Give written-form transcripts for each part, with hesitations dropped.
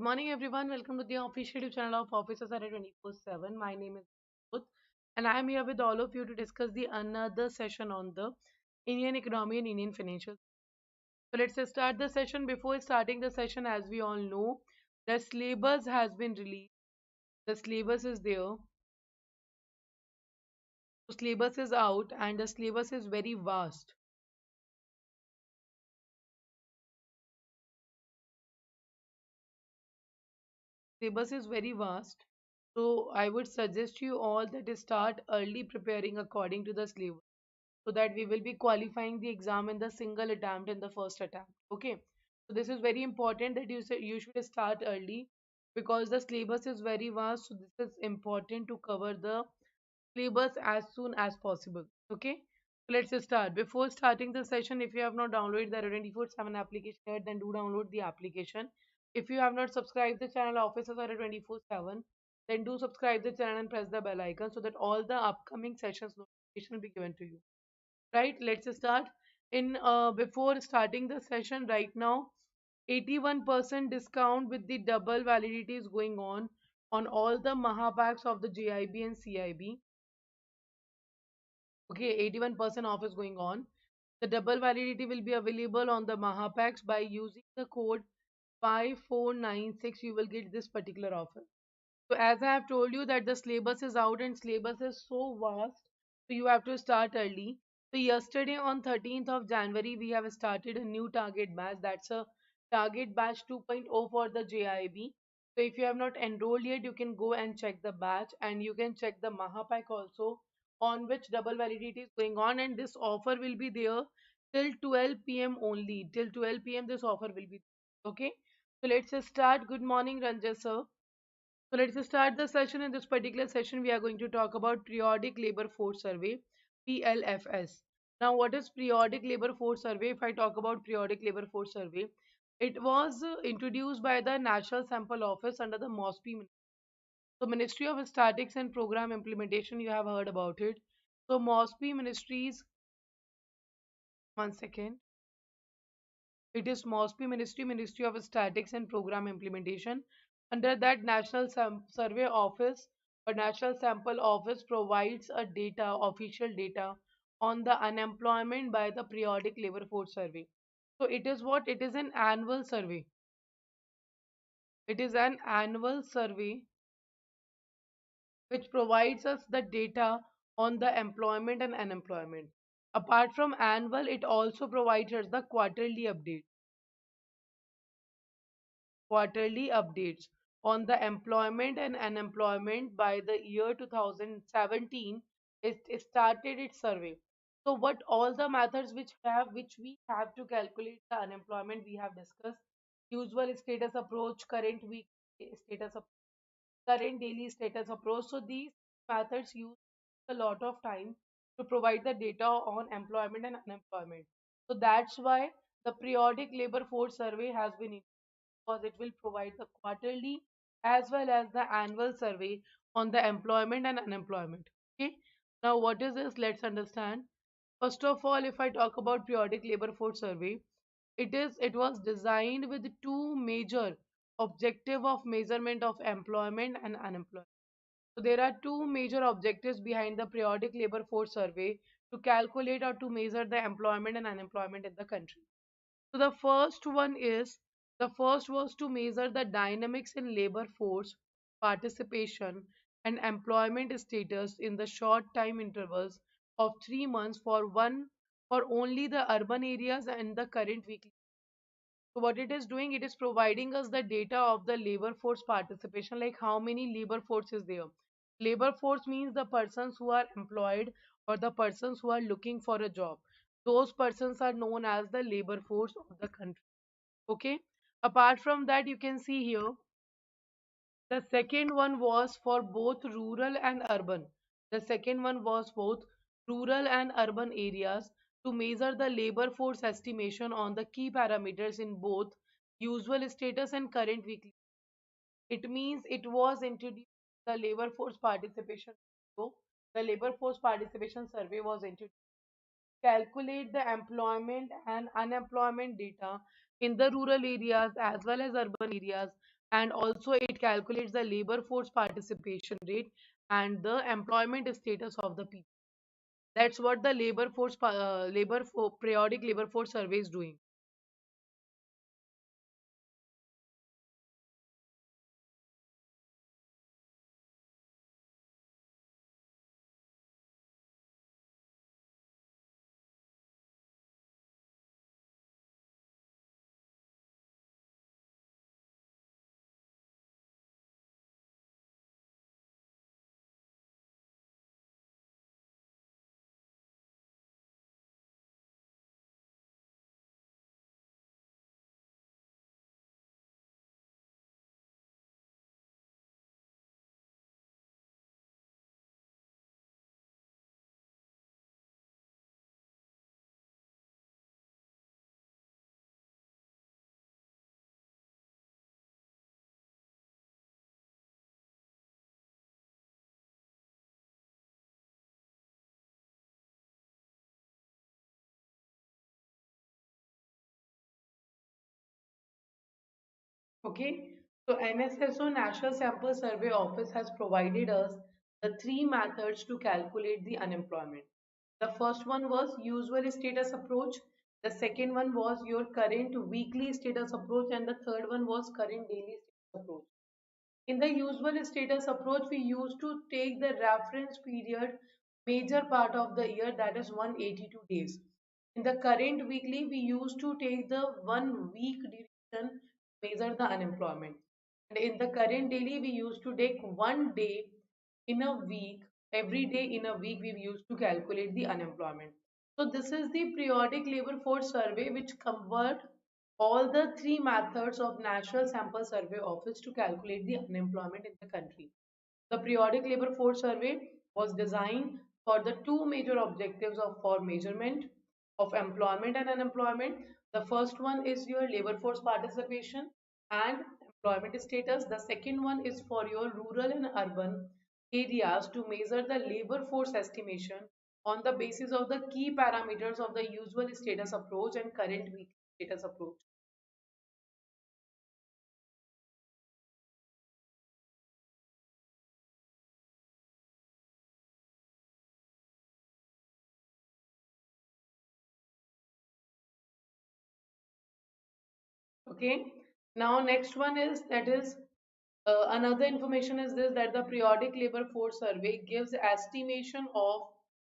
Good morning, everyone. Welcome to the official YouTube channel of Officers at 24/7. My name is Ruth, and I am here with all of you to discuss the another session on the Indian economy and Indian financial. So let's start the session. Before starting the session, as we all know, the syllabus has been released. The syllabus is there. The syllabus is out, and the syllabus is very vast. Syllabus is very vast. So I would suggest you all that start early preparing according to the syllabus, so that we will be qualifying the exam in the single attempt in the first attempt. Okay, so this is very important that you should start early because the syllabus is very vast. So this is important to cover the syllabus as soon as possible. Okay, so let's start. Before starting the session, if you have not downloaded the 24/7 application yet, then do download the application. If you have not subscribed the channel Officers are 24/7, then do subscribe the channel and press the bell icon so that all the upcoming sessions notification will be given to you. Right, let's start. In Before starting the session right now, 81% discount with the double validity is going on all the Mahapacks of the JIB and CIB. Okay, 81% off is going on. The double validity will be available on the Mahapacks. By using the code 5496 you will get this particular offer. So as I have told you that the syllabus is out and syllabus is so vast, so you have to start early. So yesterday on 13th of January, we have started a new target batch. That's a target batch 2.0 for the JIB. So if you have not enrolled yet, you can go and check the batch and you can check the Mahapack also on which double validity is going on, and this offer will be there till 12 p.m. only. Till 12 p.m. this offer will be there. Okay. So let's start. Good morning, Ranjay sir. So let's start the session. In this particular session, we are going to talk about Periodic Labor Force Survey, PLFS. Now, what is Periodic Labor Force Survey? If I talk about Periodic Labor Force Survey, it was introduced by the National Sample Office under the MOSPI. So Ministry of Statistics and Program Implementation, you have heard about it. So MOSPI Ministries, one second. It is MOSPI Ministry of Statistics and Program Implementation. Under that, Survey Office or National Sample Office provides a data, official data on the unemployment by the Periodic Labor Force Survey. So it is what? It is an annual survey. It is an annual survey which provides us the data on the employment and unemployment. Apart from annual, it also provides us the quarterly updates on the employment and unemployment. By the year 2017, it started its survey. So what all the methods which we have to calculate the unemployment we have discussed: usual status approach, current week status approach, current daily status approach. So these methods use a lot of time to provide the data on employment and unemployment. So that's why the periodic labor force survey has been introduced, because it will provide the quarterly as well as the annual survey on the employment and unemployment. Okay. Now what is this? Let's understand. First of all, if I talk about periodic labor force survey, it was designed with two major objective of measurement of employment and unemployment. So there are two major objectives behind the periodic labor force survey to calculate or to measure the employment and unemployment in the country. So the first was to measure the dynamics in labor force participation and employment status in the short time intervals of 3 months for only the urban areas and the current weekly. So what it is doing, it is providing us the data of the labor force participation, like how many labor force is there. Labor force means the persons who are employed or the persons who are looking for a job. Those persons are known as the labor force of the country. Okay. Apart from that, you can see here the second one was for both rural and urban. The second one was both rural and urban areas to measure the labor force estimation on the key parameters in both usual status and current weekly. It means it was introduced the labor force participation. So the labor force participation survey was introduced calculate the employment and unemployment data in the rural areas as well as urban areas and also it calculates the labor force participation rate and the employment status of the people. That's what the periodic labor force survey is doing. Okay, so NSSO National Sample Survey Office has provided us the three methods to calculate the unemployment. The first one was usual status approach, the second one was your current weekly status approach, and the third one was current daily status approach. In the usual status approach, we used to take the reference period major part of the year, that is 182 days. In the current weekly, we used to take the 1 week duration to measure the unemployment. And in the current daily, we used to take 1 day in a week. Every day in a week, we used to calculate the unemployment. So this is the periodic labor force survey which convert all the three methods of National Sample Survey Office to calculate the unemployment in the country. The periodic labor force survey was designed for the two major objectives of for measurement of employment and unemployment. The first one is your labor force participation and employment status. The second one is for your rural and urban areas to measure the labor force estimation on the basis of the key parameters of the usual status approach and current week status approach. Okay. Now next one is that is another information is this, that the periodic labor force survey gives estimation of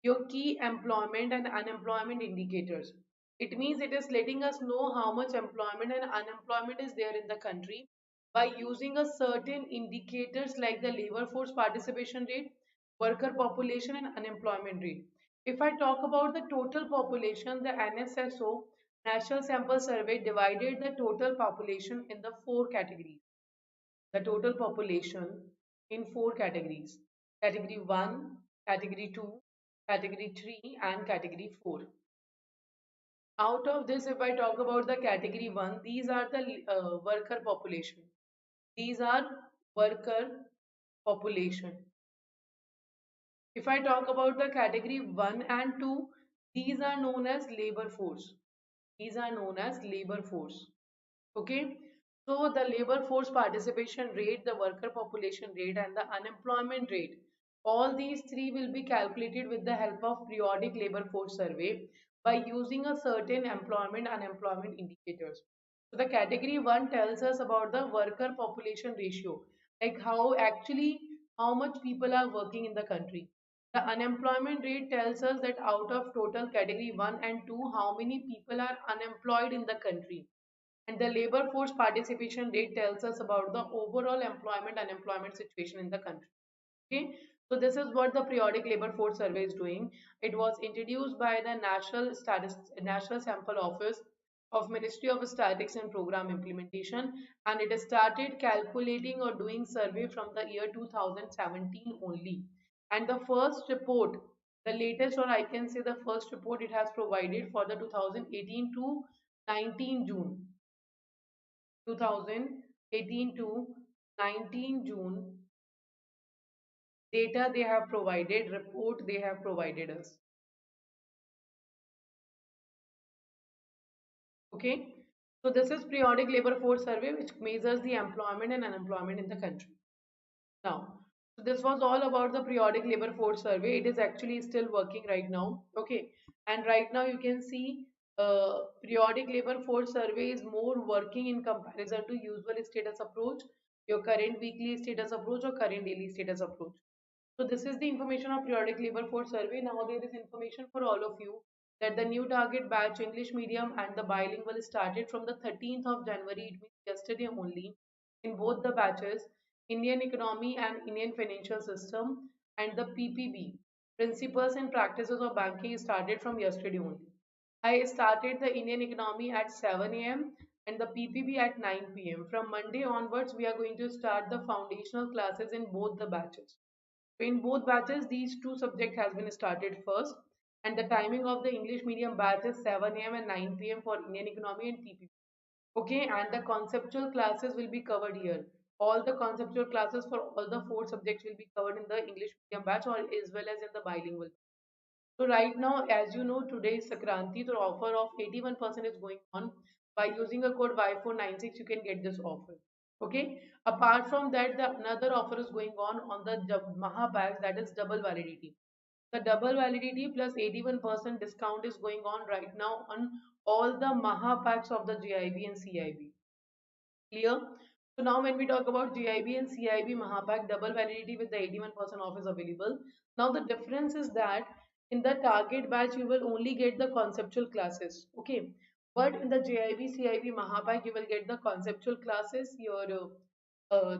your key employment and unemployment indicators. It means it is letting us know how much employment and unemployment is there in the country by using a certain indicators like the labor force participation rate, worker population and unemployment rate. If I talk about the total population, the NSSO National Sample Survey divided the total population in the four categories. The total population in four categories: category 1, category 2, category 3 and category 4. Out of this, if I talk about the category 1, these are the worker population. These are worker population. If I talk about the category 1 and 2, these are known as labor force. These are known as labor force. Okay, so the labor force participation rate, the worker population rate and the unemployment rate, all these three will be calculated with the help of periodic labor force survey by using a certain employment unemployment indicators. So the category 1 tells us about the worker population ratio, like how much people are working in the country. The unemployment rate tells us that out of total category 1 and 2, how many people are unemployed in the country. And the labor force participation rate tells us about the overall employment unemployment situation in the country. Okay, so this is what the periodic labor force survey is doing. It was introduced by the National Sample Office of Ministry of Statistics and Program Implementation, and it started calculating or doing survey from the year 2017 only. And the first report, the latest, or I can say the first report, it has provided for the 2018 to 19 June. 2018 to 19 June data they have provided, report they have provided us. Okay. So this is periodic labor force survey, which measures the employment and unemployment in the country. Now, so this was all about the periodic labor force survey. It is actually still working right now. Okay, and right now you can see periodic labor force survey is more working in comparison to usual status approach, your current weekly status approach or current daily status approach. So this is the information of periodic labor force survey. Now there is information for all of you that the new target batch English medium and the bilingual started from the 13th of January. It means yesterday only in both the batches, Indian economy and Indian financial system, and the PPB, principles and practices of banking, started from yesterday only. I started the Indian economy at 7 a.m. and the PPB at 9 p.m. From Monday onwards, we are going to start the foundational classes in both the batches. So in both batches, these two subject has been started first, and the timing of the English medium batch is 7 a.m. and 9 p.m. for Indian economy and PPP. Okay, and the conceptual classes will be covered here. All the conceptual classes for all the four subjects will be covered in the English medium batch or as well as in the bilingual. So right now, as you know, today is Sakranti, so offer of 81% is going on. By using a code Y496, you can get this offer. Okay. Apart from that, the another offer is going on the Maha bags, that is double validity. The double validity plus 81% discount is going on right now on all the Maha packs of the JIB and CIB. Clear? So now when we talk about JIB and CIB Mahapack, double validity with the 81% off is available. Now the difference is that in the target batch you will only get the conceptual classes. Okay. But in the JIB CIB Mahapack you will get the conceptual classes, your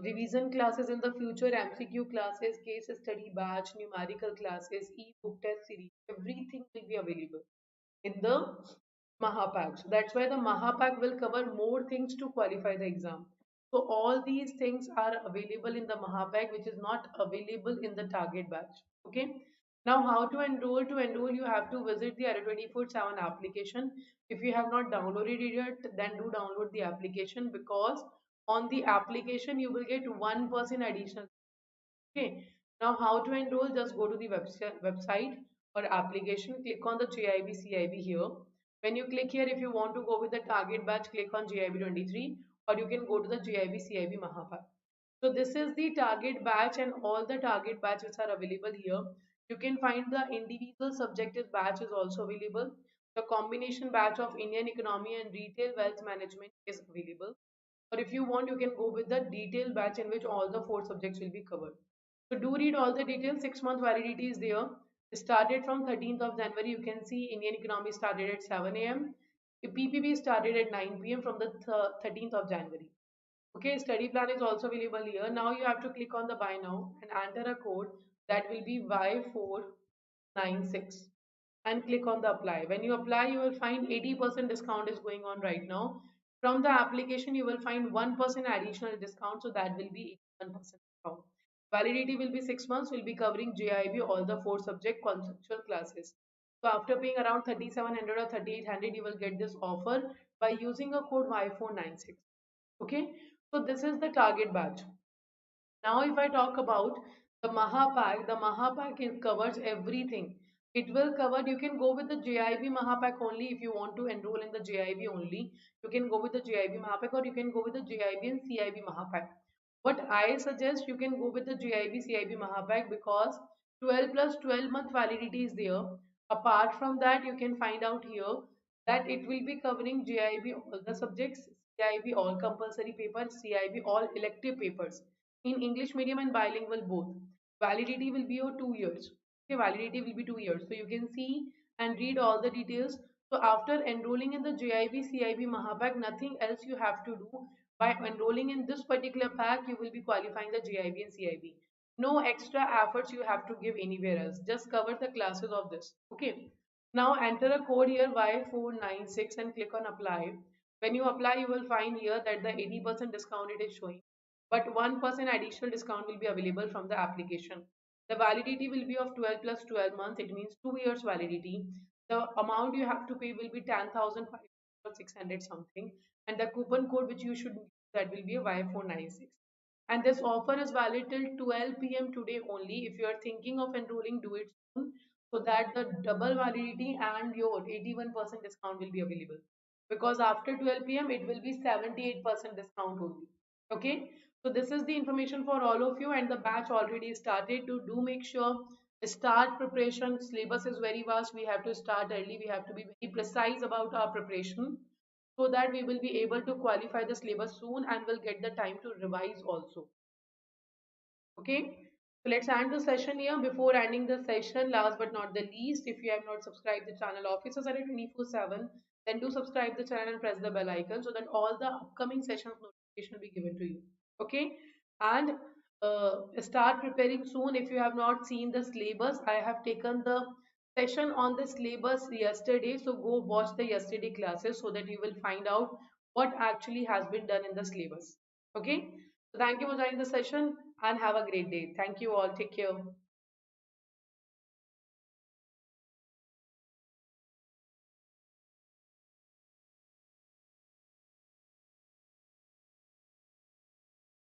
revision classes in the future, MCQ classes, case study batch, numerical classes, e-book test series, everything will be available in the Mahapack. So that's why the Mahapack will cover more things to qualify the exam. So all these things are available in the Mahapack, which is not available in the target batch. Okay. Now, how to enroll? To enroll, you have to visit the Adda 24/7 application. If you have not downloaded it yet, then do download the application, because on the application you will get 1% additional. Okay, now how to enroll? Just go to the website or application, click on the JIB CIB here. When you click here, if you want to go with the target batch, click on JIB 23, or you can go to the JIB CIB Mahapack. So this is the target batch and all the target batches are available here. You can find the individual subjective batch is also available. The combination batch of Indian economy and retail wealth management is available. Or if you want, you can go with the detailed batch in which all the four subjects will be covered. So do read all the details. 6 month validity is there. It started from 13th of January. You can see Indian economy started at 7 a.m. PPB started at 9 p.m. from the 13th of January. Okay, study plan is also available here. Now you have to click on the buy now and enter a code that will be Y496 and click on the apply. When you apply, you will find 80% discount is going on right now. From the application, you will find 1% additional discount, so that will be 81% discount. Validity will be 6 months, will be covering JIB, all the four subject conceptual classes. So after paying around 3700 or 3800, you will get this offer by using a code Y496. Okay, so this is the target batch. Now, if I talk about the Mahapack, the Mahapack covers everything. It will cover, you can go with the JIB Mahapack only if you want to enroll in the JIB only. You can go with the JIB Mahapack or you can go with the JIB and CIB Mahapack. But I suggest you can go with the JIB CIB Mahapack because 12 plus 12-month validity is there. Apart from that, you can find out here that it will be covering JIB all the subjects, CIB all compulsory papers, CIB all elective papers in English medium and bilingual both. Validity will be your 2 years. Okay, validity will be 2 years. So you can see and read all the details. So after enrolling in the JIB CIB Mahapack, nothing else you have to do. By enrolling in this particular pack, you will be qualifying the JIB and CIB. No extra efforts you have to give anywhere else. Just cover the classes of this. Okay. Now enter a code here Y496 and click on apply. When you apply, you will find here that the 80% discount it is showing, but 1% additional discount will be available from the application. The validity will be of 12 plus 12 months. It means 2 years validity. The amount you have to pay will be 10,500 or 600 something. And the coupon code which you should use, that will be a Y496. And this offer is valid till 12 p.m. today only. If you are thinking of enrolling, do it soon so that the double validity and your 81% discount will be available. because after 12 p.m. it will be 78% discount only. Okay, so this is the information for all of you, and the batch already started. To do make sure start preparation. Syllabus is very vast. We have to start early. We have to be very precise about our preparation so that we will be able to qualify the syllabus soon and will get the time to revise also. Okay, so let's end the session here. Before ending the session, last but not the least, if you have not subscribed the channel Officers are 24/7, then do subscribe the channel and press the bell icon so that all the upcoming sessions notification will be given to you. Okay, and start preparing soon. If you have not seen the syllabus, I have taken the session on the syllabus yesterday, so go watch the yesterday classes so that you will find out what actually has been done in the syllabus. Okay, so thank you for joining the session and have a great day. Thank you all. Take care.